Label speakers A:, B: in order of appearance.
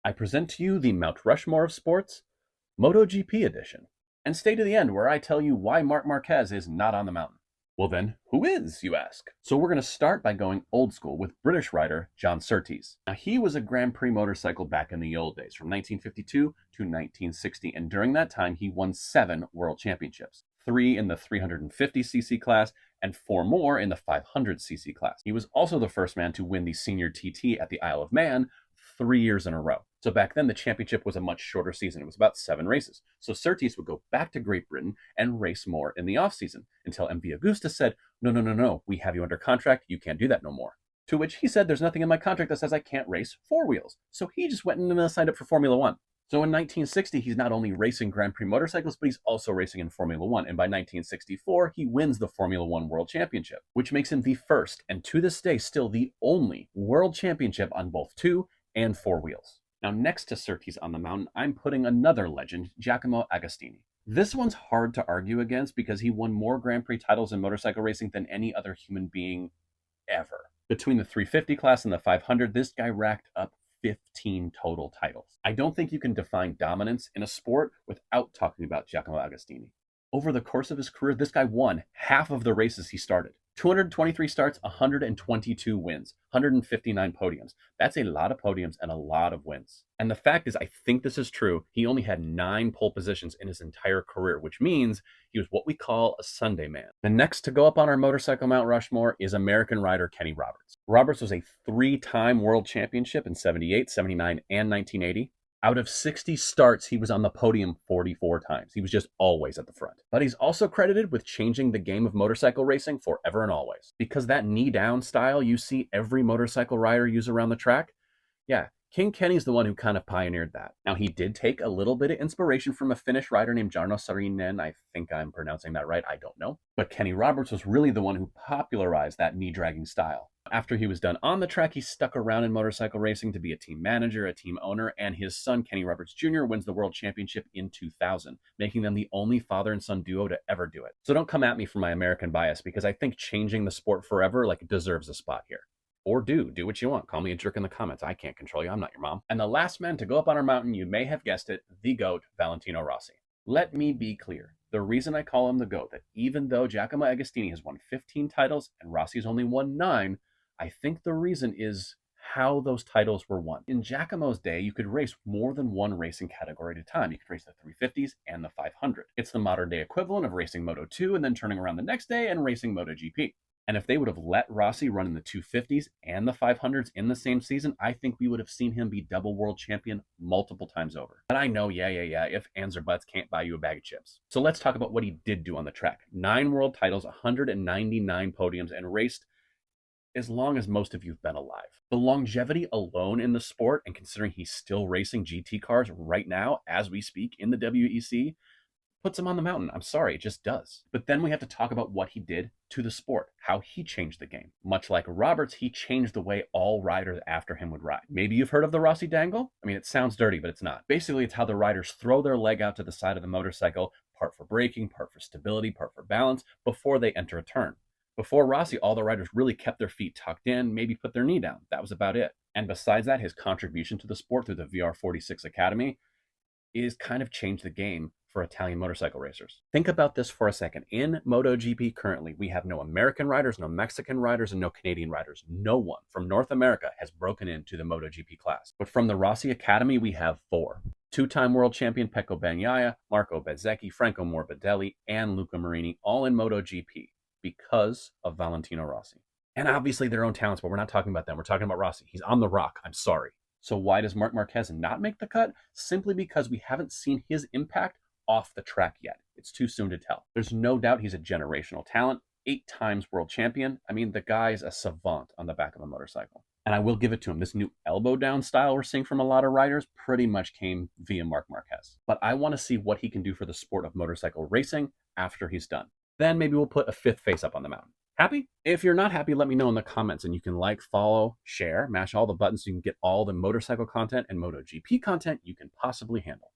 A: I present to you the Mount Rushmore of sports, MotoGP edition. And stay to the end where I tell you why Marc Marquez is not on the mountain. Well then, who is, you ask? So we're going to start by going old school with British rider John Surtees. Now he was a Grand Prix motorcycle back in the old days, from 1952 to 1960, and during that time he won 7 world championships. 3 in the 350cc class and 4 more in the 500cc class. He was also the first man to win the senior TT at the Isle of Man 3 years in a row. So back then, the championship was a much shorter season. It was about 7 races. So Surtees would go back to Great Britain and race more in the off-season until MV Agusta said, no, we have you under contract. You can't do that no more. To which he said, there's nothing in my contract that says I can't race 4 wheels. So he just went and signed up for Formula One. So in 1960, he's not only racing Grand Prix motorcycles, but he's also racing in Formula One. And by 1964, he wins the Formula One World Championship, which makes him the first, and to this day, still the only world championship on both 2 and 4 wheels. Now, next to Surtees on the mountain, I'm putting another legend, Giacomo Agostini. This one's hard to argue against because he won more Grand Prix titles in motorcycle racing than any other human being ever. Between the 350 class and the 500, this guy racked up 15 total titles. I don't think you can define dominance in a sport without talking about Giacomo Agostini. Over the course of his career, this guy won half of the races he started. 223 starts, 122 wins, 159 podiums. That's a lot of podiums and a lot of wins. And the fact is, I think this is true, he only had 9 pole positions in his entire career, which means he was what we call a Sunday man. The next to go up on our motorcycle Mount Rushmore is American rider Kenny Roberts. Roberts was a 3-time world championship in 78, 79, and 1980. Out of 60 starts, he was on the podium 44 times. He was just always at the front. But he's also credited with changing the game of motorcycle racing forever and always. Because that knee-down style you see every motorcycle rider use around the track, yeah, King Kenny's the one who kind of pioneered that. Now, he did take a little bit of inspiration from a Finnish rider named Jarno Saarinen. I think I'm pronouncing that right. I don't know. But Kenny Roberts was really the one who popularized that knee-dragging style. After he was done on the track, he stuck around in motorcycle racing to be a team manager, a team owner, and his son, Kenny Roberts Jr., wins the world championship in 2000, making them the only father and son duo to ever do it. So don't come at me for my American bias, because I think changing the sport forever deserves a spot here. Or do what you want. Call me a jerk in the comments. I can't control you. I'm not your mom. And the last man to go up on our mountain, you may have guessed it, the GOAT, Valentino Rossi. Let me be clear. The reason I call him the GOAT, that even though Giacomo Agostini has won 15 titles and Rossi's only won 9, I think the reason is how those titles were won. In Giacomo's day, you could race more than one racing category at a time. You could race the 350s and the 500. It's the modern day equivalent of racing Moto2 and then turning around the next day and racing MotoGP. And if they would have let Rossi run in the 250s and the 500s in the same season, I think we would have seen him be double world champion multiple times over. But I know, yeah, if ands or buts can't buy you a bag of chips. So let's talk about what he did do on the track. 9 world titles, 199 podiums, and raced as long as most of you've been alive. The longevity alone in the sport, and considering he's still racing GT cars right now as we speak in the WEC, puts him on the mountain. I'm sorry, it just does. But then we have to talk about what he did to the sport, how he changed the game. Much like Roberts, he changed the way all riders after him would ride. Maybe you've heard of the Rossi Dangle? I mean, it sounds dirty, but it's not. Basically, it's how the riders throw their leg out to the side of the motorcycle, part for braking, part for stability, part for balance, before they enter a turn. Before Rossi, all the riders really kept their feet tucked in, maybe put their knee down. That was about it. And besides that, his contribution to the sport through the VR46 Academy is kind of changed the game for Italian motorcycle racers. Think about this for a second. In MotoGP currently, we have no American riders, no Mexican riders, and no Canadian riders. No one from North America has broken into the MotoGP class. But from the Rossi Academy, we have 4. 2-time world champion Pecco Bagnaia, Marco Bezzecchi, Franco Morbidelli, and Luca Marini, all in MotoGP because of Valentino Rossi. And obviously their own talents, but we're not talking about them. We're talking about Rossi. He's on the rock. I'm sorry. So why does Marc Marquez not make the cut? Simply because we haven't seen his impact off the track yet. It's too soon to tell. There's no doubt he's a generational talent, 8 times world champion. I mean, the guy's a savant on the back of a motorcycle. And I will give it to him. This new elbow down style we're seeing from a lot of riders pretty much came via Marc Marquez. But I want to see what he can do for the sport of motorcycle racing after he's done. Then maybe we'll put a 5th face up on the mountain. Happy? If you're not happy, let me know in the comments, and you can like, follow, share, mash all the buttons so you can get all the motorcycle content and MotoGP content you can possibly handle.